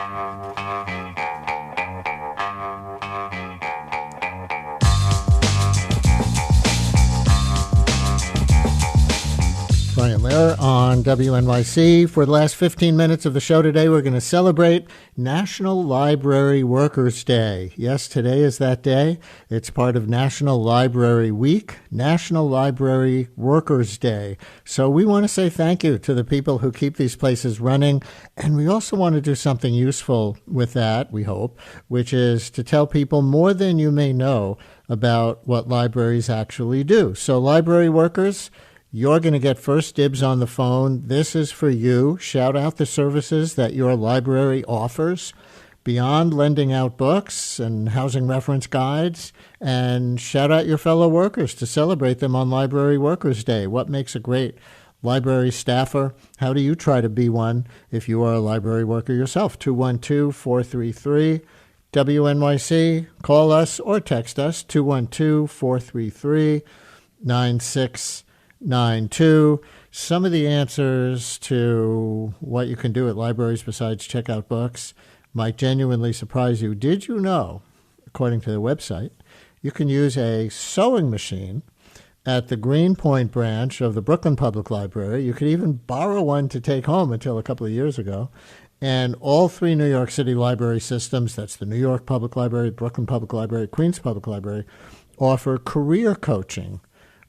Brian Lehrer on WNYC. For the last 15 minutes of the show today, we're going to celebrate National Library Workers' Day. Yes, today is that day. It's part of National Library Week, National Library Workers' Day. So we want to say thank you to the people who keep these places running. And we also want to do something useful with that, we hope, which is to tell people more than you may know about what libraries actually do. So library workers, you're going to get first dibs on the phone. This is for you. Shout out the services that your library offers beyond lending out books and housing reference guides, and shout out your fellow workers to celebrate them on Library Workers' Day. What makes a great library staffer? How do you try to be one if you are a library worker yourself? 212-433-WNYC. Call us or text us, 212-433-9692. Some of the answers to what you can do at libraries besides check out books might genuinely surprise you. Did you know, according to the website, you can use a sewing machine at the Greenpoint branch of the Brooklyn Public Library? You could even borrow one to take home until a couple of years ago. And all three New York City library systems, that's the New York Public Library, Brooklyn Public Library, Queens Public Library, offer career coaching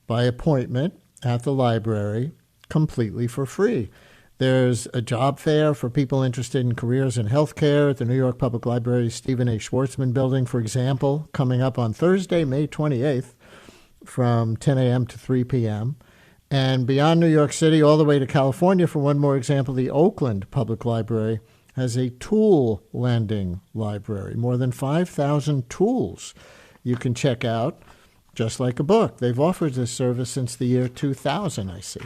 by appointment at the library completely for free. There's a job fair for people interested in careers in healthcare at the New York Public Library's Stephen A. Schwartzman building, for example, coming up on Thursday, May 28th from 10 a.m. to 3 p.m. And beyond New York City, all the way to California, for one more example, the Oakland Public Library has a tool lending library, more than 5,000 tools you can check out. Just like a book. They've offered this service since the year 2000, I see.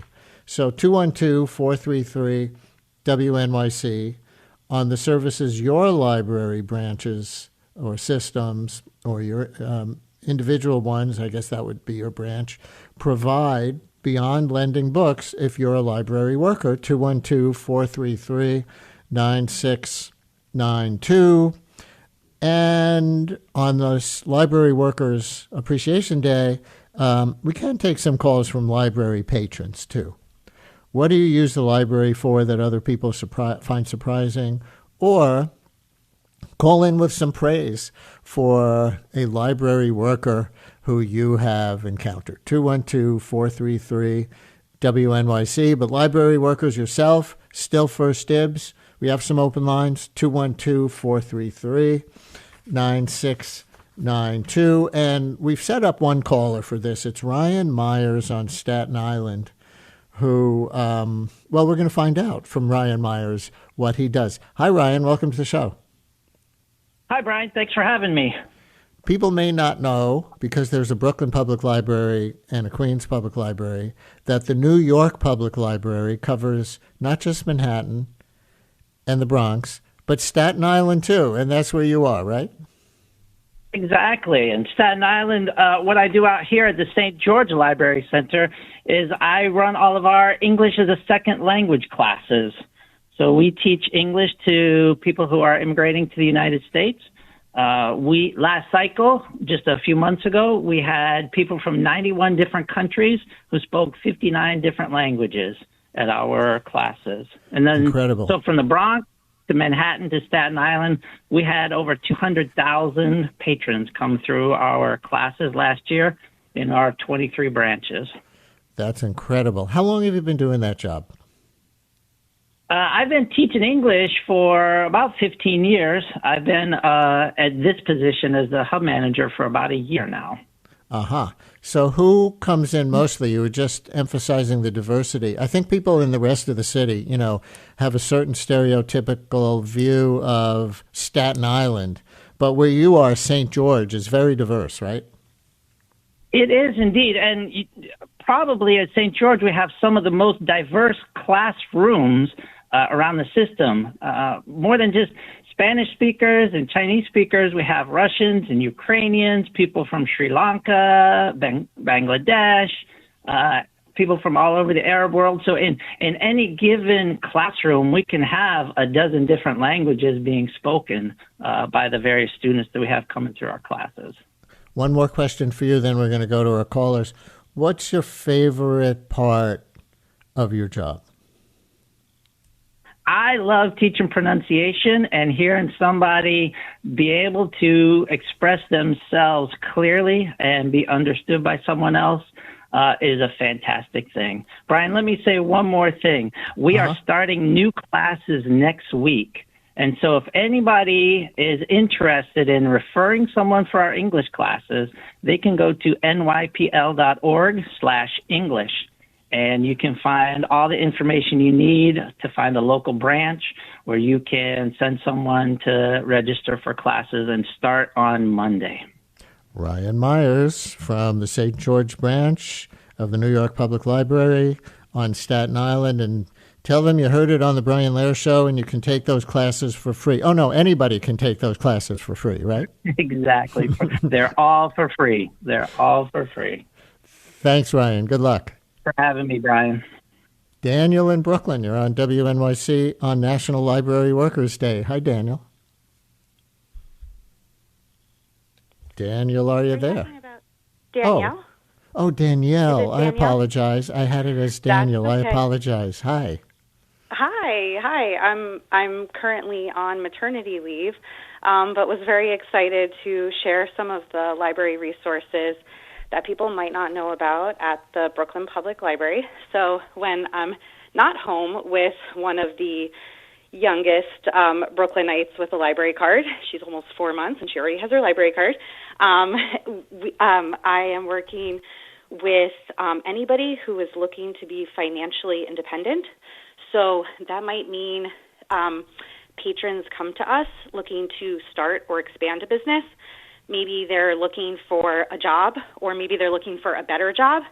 So 212-433-WNYC on the services your library branches or systems or your individual ones, I guess that would be your branch, provide beyond lending books if you're a library worker. 212-433-9692. And on this Library Workers Appreciation Day, we can take some calls from library patrons, too. What do you use the library for that other people find surprising? Or call in with some praise for a library worker who you have encountered. 212-433-WNYC. But library workers yourself, still first dibs. We have some open lines, 212-433-9692. And we've set up one caller for this. It's Ryan Myers on Staten Island, who, we're going to find out from Ryan Myers what he does. Hi, Ryan. Welcome to the show. Hi, Brian. Thanks for having me. People may not know, because there's a Brooklyn Public Library and a Queens Public Library, that the New York Public Library covers not just Manhattan and the Bronx, but Staten Island too, and that's where you are, right? Exactly. And Staten Island, what I do out here at the St. George Library Center is I run all of our English as a second language classes. So we teach English to people who are immigrating to the United States. Last cycle, just a few months ago, we had people from 91 different countries who spoke 59 different languages at our classes. And then, incredible. So from the Bronx to Manhattan to Staten Island, we had over 200,000 patrons come through our classes last year in our 23 branches. That's incredible. How long have you been doing that job? I've been teaching English for about 15 years. I've been at this position as the hub manager for about a year now. Uh-huh. So who comes in mostly? You were just emphasizing the diversity. I think people in the rest of the city, have a certain stereotypical view of Staten Island. But where you are, St. George, is very diverse, right? It is indeed. And probably at St. George, we have some of the most diverse classrooms around the system. More than just Spanish speakers and Chinese speakers, we have Russians and Ukrainians, people from Sri Lanka, Bangladesh, people from all over the Arab world. So in any given classroom, we can have a dozen different languages being spoken by the various students that we have coming through our classes. One more question for you, then we're going to go to our callers. What's your favorite part of your job? I love teaching pronunciation, and hearing somebody be able to express themselves clearly and be understood by someone else is a fantastic thing. Brian, let me say one more thing. We are starting new classes next week. And so if anybody is interested in referring someone for our English classes, they can go to nypl.org/English. And you can find all the information you need to find a local branch where you can send someone to register for classes and start on Monday. Ryan Myers from the St. George branch of the New York Public Library on Staten Island. And tell them you heard it on the Brian Lehrer Show, and you can take those classes for free. Oh, no, anybody can take those classes for free, right? Exactly. They're all for free. They're all for free. Thanks, Ryan. Good luck. For having me, Brian. Daniel in Brooklyn, you're on WNYC on National Library Workers' Day. Hi, Daniel. Daniel, are you there? Danielle? Oh, Danielle. I Danielle? apologize. I had it as Daniel. That's okay. I apologize. Hi. Hi. I'm currently on maternity leave, but was very excited to share some of the library resources that people might not know about at the Brooklyn Public Library. So when I'm not home with one of the youngest Brooklynites with a library card, she's almost 4 months and she already has her library card, I am working with anybody who is looking to be financially independent. So that might mean patrons come to us looking to start or expand a business. Maybe they're looking for a job, or maybe they're looking for a better job.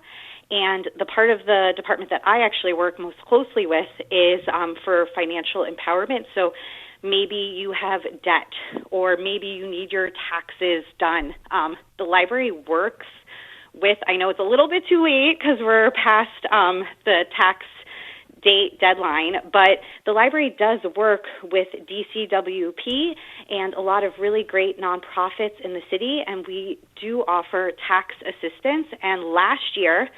And the part of the department that I actually work most closely with is for financial empowerment. So maybe you have debt, or maybe you need your taxes done. The library works with, I know it's a little bit too late because we're past the tax date deadline, but the library does work with DCWP and a lot of really great nonprofits in the city, and we do offer tax assistance. And last year,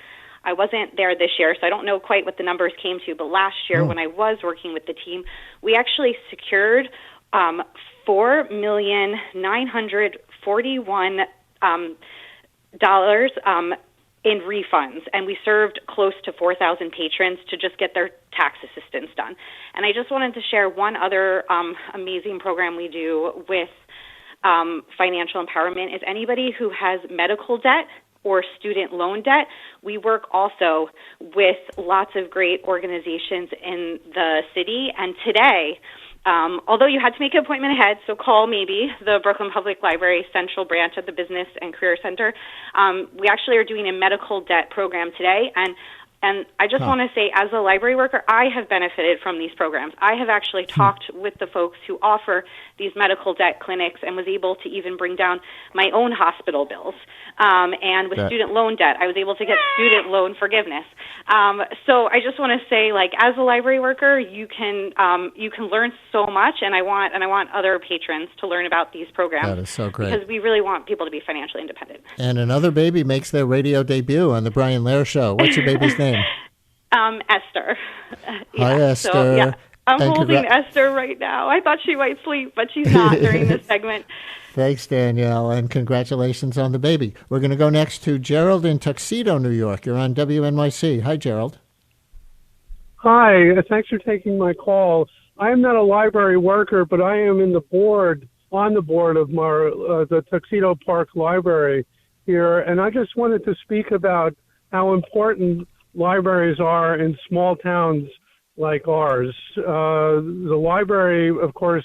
I wasn't there this year, so I don't know quite what the numbers came to, but last year when I was working with the team, we actually secured $4,941,000 in refunds, and we served close to 4,000 patrons to just get their tax assistance done. And I just wanted to share one other amazing program we do with financial empowerment is anybody who has medical debt or student loan debt. We work also with lots of great organizations in the city, and today, although you had to make an appointment ahead, so call maybe the Brooklyn Public Library Central Branch of the Business and Career Center. We actually are doing a medical debt program today, and I just want to say, as a library worker, I have benefited from these programs. I have actually talked with the folks who offer these medical debt clinics and was able to even bring down my own hospital bills. And with student loan debt, I was able to get student loan forgiveness. So I just want to say, like, as a library worker, you can learn so much, and I want other patrons to learn about these programs. That is so great. Because we really want people to be financially independent. And another baby makes their radio debut on the Brian Lehrer Show. What's your baby's name? Esther. Hi, Esther. So, I'm holding Esther right now. I thought she might sleep, but she's not during this segment. Thanks, Danielle, and congratulations on the baby. We're going to go next to Gerald in Tuxedo, New York. You're on WNYC. Hi, Gerald. Hi. Thanks for taking my call. I am not a library worker, but I am on the board of the Tuxedo Park Library here, and I just wanted to speak about how important libraries are in small towns like ours. The library, of course,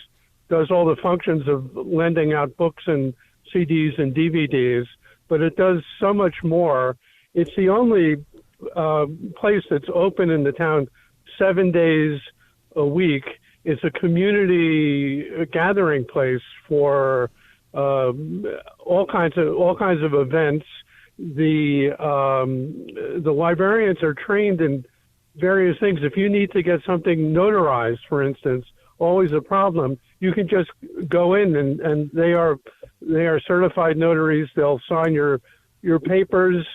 does all the functions of lending out books and CDs and DVDs, but it does so much more. It's the only place that's open in the town 7 days a week. It's a community gathering place for all kinds of events. the librarians are trained in various things. If you need to get something notarized, for instance, always a problem, you can just go in and they are certified notaries. They'll sign your papers.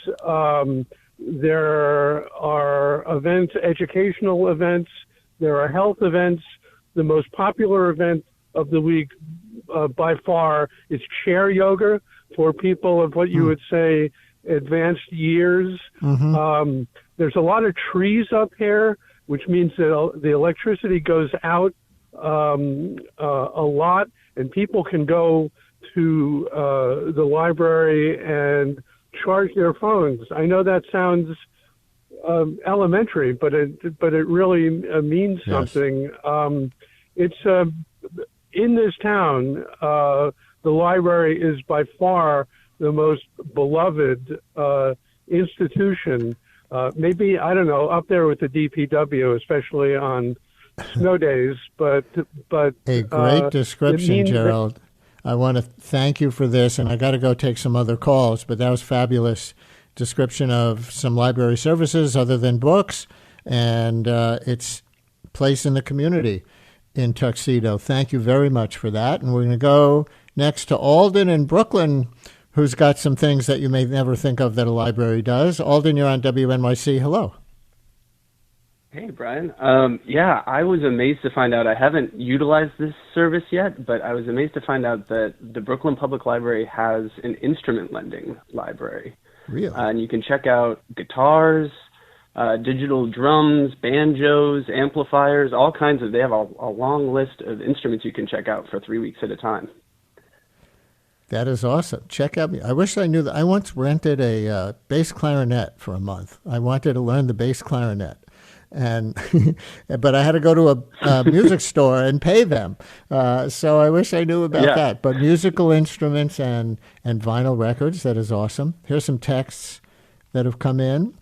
There are events, educational events. There are health events. The most popular event of the week by far is chair yoga for people of what you would say advanced years. There's a lot of trees up here, which means that the electricity goes out a lot, and people can go to the library and charge their phones. I know that sounds elementary, but it really means something. It's in this town. The library is by far the most beloved institution. Maybe, I don't know, up there with the DPW, especially on snow days. But a great description, Gerald. I want to thank you for this, and I got to go take some other calls, but that was fabulous description of some library services other than books and its place in the community in Tuxedo. Thank you very much for that. And we're going to go next to Alden in Brooklyn, who's got some things that you may never think of that a library does. Alden, you're on WNYC. Hello. Hey, Brian. I was amazed to find out, I haven't utilized this service yet, but I was amazed to find out that the Brooklyn Public Library has an instrument lending library. Really? And you can check out guitars, digital drums, banjos, amplifiers, all kinds of, they have a long list of instruments you can check out for 3 weeks at a time. That is awesome. Check out. I wish I knew that. I once rented a bass clarinet for a month. I wanted to learn the bass clarinet, but I had to go to a music store and pay them. So I wish I knew about that. But musical instruments and vinyl records, that is awesome. Here's some texts that have come in.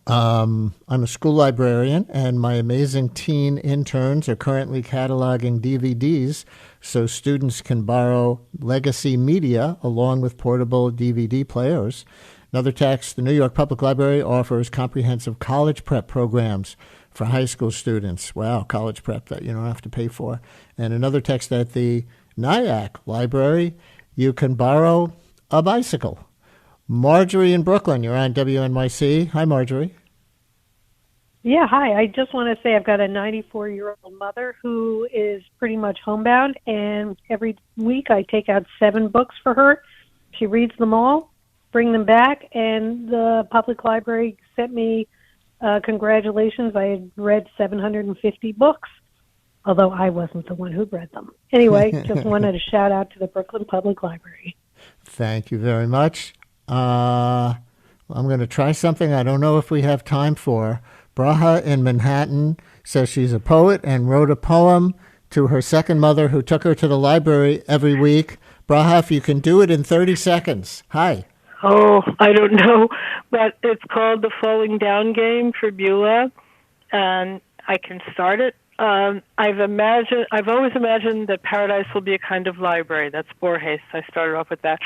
I'm a school librarian, and my amazing teen interns are currently cataloging DVDs so students can borrow legacy media along with portable DVD players. Another text, the New York Public Library offers comprehensive college prep programs for high school students. Wow, college prep that you don't have to pay for. And another text, at the Nyack Library, you can borrow a bicycle. Marjorie in Brooklyn, you're on WNYC. Hi, Marjorie. Yeah, hi. I just want to say I've got a 94-year-old mother who is pretty much homebound, and every week I take out 7 books for her. She reads them all, bring them back, and the public library sent me congratulations. I had read 750 books, although I wasn't the one who read them. Anyway, just wanted to shout out to the Brooklyn Public Library. Thank you very much. I'm going to try something I don't know if we have time for. Braha in Manhattan says she's a poet and wrote a poem to her second mother who took her to the library every week. Braha, if you can do it in 30 seconds. Hi. Oh, I don't know, but it's called The Falling Down Game for Beulah, and I can start it. I've always imagined that paradise will be a kind of library. That's Borges. I started off with that.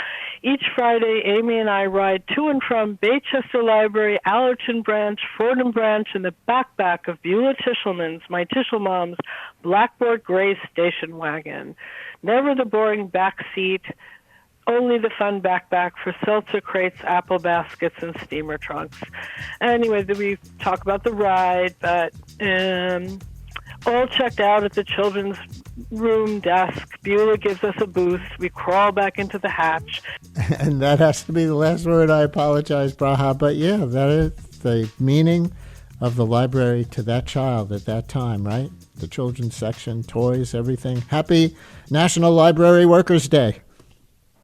Each Friday, Amy and I ride to and from Baychester Library, Allerton Branch, Fordham Branch, and the backpack of Beulah Tischelman's, my Tischel mom's, blackboard gray station wagon. Never the boring back seat, only the fun backpack for seltzer crates, apple baskets, and steamer trunks. Anyway, we talk about the ride, but all checked out at the children's room desk. Beulah gives us a boost. We crawl back into the hatch. And that has to be the last word. I apologize, Braha. But yeah, that is the meaning of the library to that child at that time, right? The children's section, toys, everything. Happy National Library Workers' Day.